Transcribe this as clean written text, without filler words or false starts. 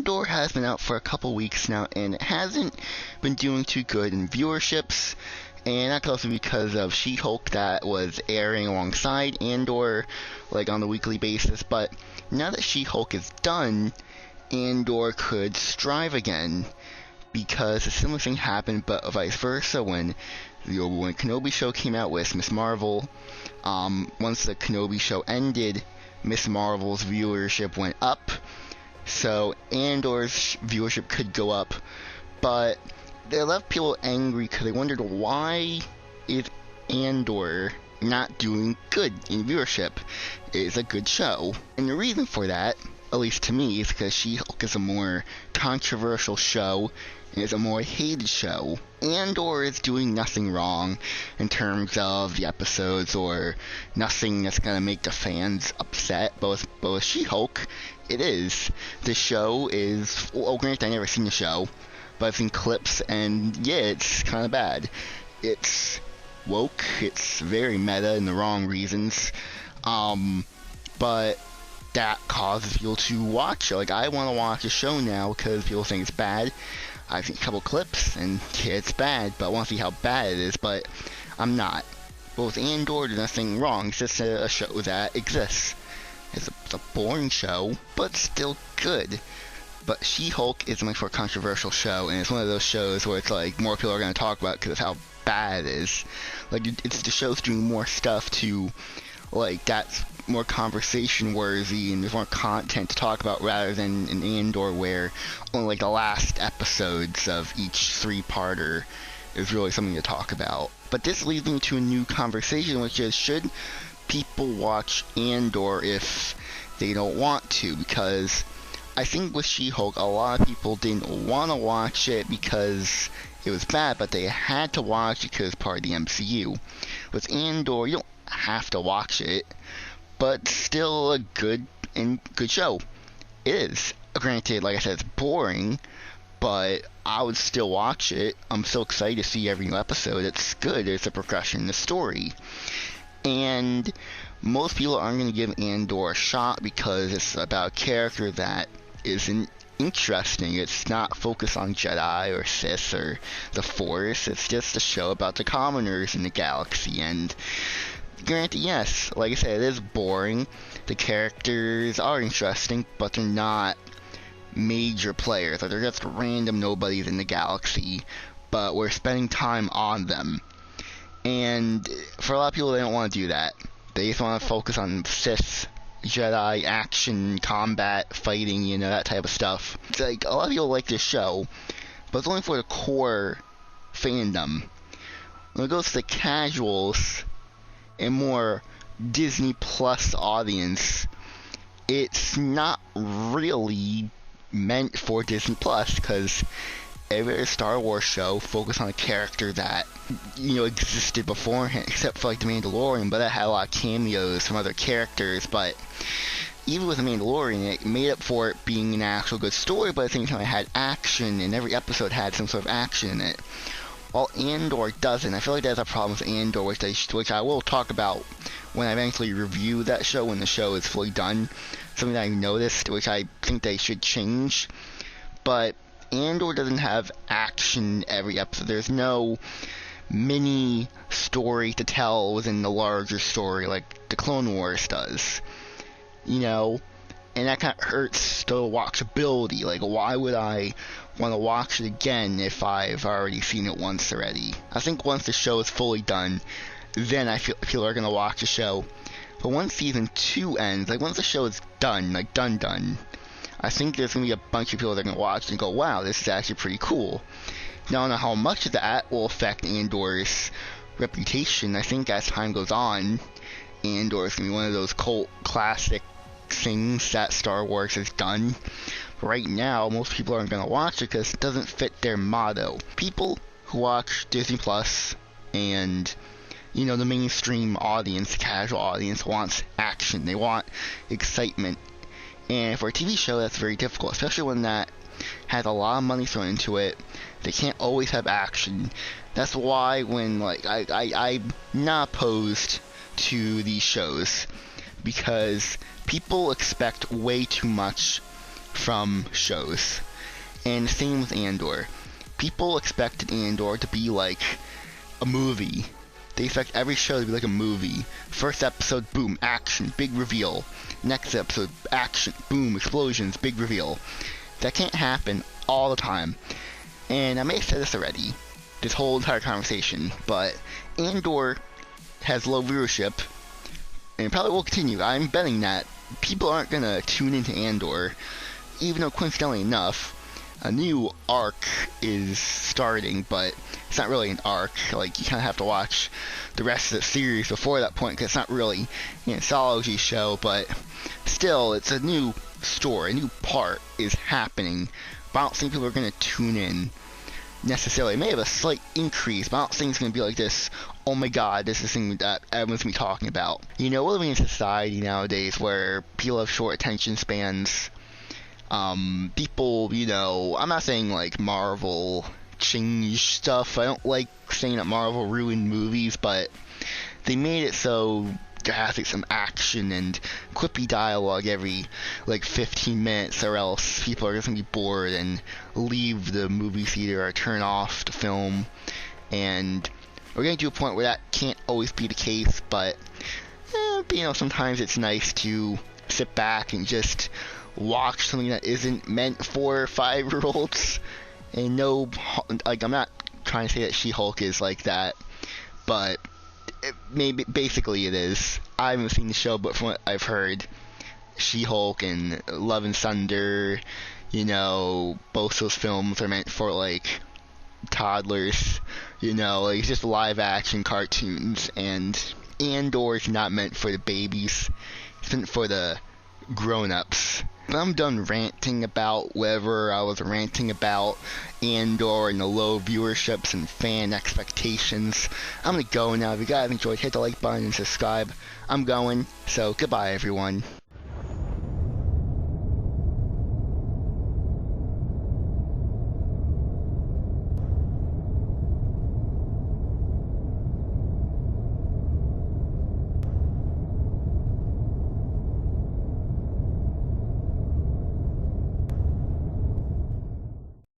Andor has been out for a couple weeks now, and it hasn't been doing too good in viewerships. And that's also because of She-Hulk that was airing alongside Andor, like on a weekly basis. But now that She-Hulk is done, Andor could strive again, because a similar thing happened, but vice versa, when the Obi-Wan Kenobi show came out with Miss Marvel. Once the Kenobi show ended, Miss Marvel's viewership went up, so Andor's viewership could go up, but they left people angry because they wondered, why is Andor not doing good in viewership? It's a good show, and the reason for that, at least to me, is because She-Hulk is a more controversial show, and it's a more hated show. Andor is doing nothing wrong in terms of the episodes, or nothing that's gonna make the fans upset, but with She-Hulk, it is. The show is, well, granted, I've never seen the show, but I've seen clips, and yeah, it's kind of bad. It's woke, it's very meta in the wrong reasons, but that causes people to watch it. Like, I want to watch a show now because people think it's bad. I've seen a couple clips, and yeah, it's bad, but I want to see how bad it is, but I'm not. But with Andor, there's nothing wrong. It's just a show that exists. It's a boring show, but still good. But She-Hulk is a much more controversial show, and it's one of those shows where it's like more people are going to talk about because of how bad it is. Like, it's the show's doing more stuff to, like, that's more conversation worthy, and there's more content to talk about, rather than in Andor where only like the last episodes of each 3-parter is really something to talk about. But this leads me to a new conversation, which is, should people watch Andor if they don't want to? Because I think with She-Hulk, a lot of people didn't want to watch it because it was bad, but they had to watch it because it's part of the MCU. With Andor, you don't have to watch it, but still a good show. It is. Granted, like I said, it's boring, but I would still watch it. I'm so excited to see every new episode. It's good. There's a progression in the story. And most people aren't going to give Andor a shot because it's about a character that isn't interesting. It's not focused on Jedi or Sith or the Force. It's just a show about the commoners in the galaxy. And granted, yes, like I said, it is boring. The characters are interesting, but they're not major players. Like, they're just random nobodies in the galaxy, but we're spending time on them. And for a lot of people, they don't want to do that. They just want to focus on Sith, Jedi, action, combat, fighting, you know, that type of stuff. It's like, a lot of people like this show, but it's only for the core fandom. When it goes to the casuals and more Disney Plus audience, it's not really meant for Disney Plus, because every other Star Wars show focused on a character that, you know, existed beforehand, except for like The Mandalorian, but that had a lot of cameos from other characters. But even with The Mandalorian, it made up for it being an actual good story, but at the same time it had action, and every episode had some sort of action in it. While Andor doesn't. I feel like there's a problem with Andor, which I will talk about when I eventually review that show, when the show is fully done. Something that I noticed, which I think they should change. But Andor doesn't have action every episode. There's no mini story to tell within the larger story like the Clone Wars does. You know? And that kind of hurts the watchability. Like, why would I want to watch it again if I've already seen it once already? I think once the show is fully done, then I feel people are going to watch the show. But once season 2 ends, like once the show is done, like done, I think there's going to be a bunch of people that are going to watch and go, wow, this is actually pretty cool. Now, I don't know how much of that will affect Andor's reputation. I think as time goes on, Andor is going to be one of those cult classic things that Star Wars has done. Right now, most people aren't going to watch it because it doesn't fit their motto. People who watch Disney Plus and, you know, the mainstream audience, casual audience, wants action. They want excitement. And for a TV show, that's very difficult, especially when that has a lot of money thrown into it. They can't always have action. That's why when, like, I'm not opposed to these shows, because people expect way too much from shows. And same with Andor. People expected Andor to be like a movie. They expect every show to be like a movie. First episode, boom, action, big reveal. Next episode, action, boom, explosions, big reveal. That can't happen all the time. And I may have said this already, this whole entire conversation, but Andor has low viewership, and it probably will continue. I'm betting that people aren't going to tune into Andor, even though coincidentally enough, a new arc is starting, but it's not really an arc. Like, you kind of have to watch the rest of the series before that point, because it's not really an anthology show, but still, it's a new story, a new part is happening, but I don't think people are going to tune in necessarily. It may have a slight increase, but I don't think it's going to be like this, oh my god, this is something that everyone's going to be talking about. You know, we're living in a society nowadays where people have short attention spans. People, you know, I'm not saying like Marvel changed stuff. I don't like saying that Marvel ruined movies, but they made it so there has like some action and quippy dialogue every like 15 minutes, or else people are just gonna be bored and leave the movie theater or turn off the film. And we're getting to a point where that can't always be the case, but you know, sometimes it's nice to sit back and just watch something that isn't meant for 5-year-olds. And no, like, I'm not trying to say that She-Hulk is like that, but basically it is. I haven't seen the show, but from what I've heard, She-Hulk and Love and Thunder, you know, both those films are meant for like toddlers, you know, like just live action cartoons, and Andor is not meant for the babies, it's meant for the grown-ups. I'm done ranting about whatever I was ranting about, Andor and the low viewerships and fan expectations. I'm gonna go now. If you guys enjoyed, hit the like button and subscribe. I'm going, so goodbye everyone.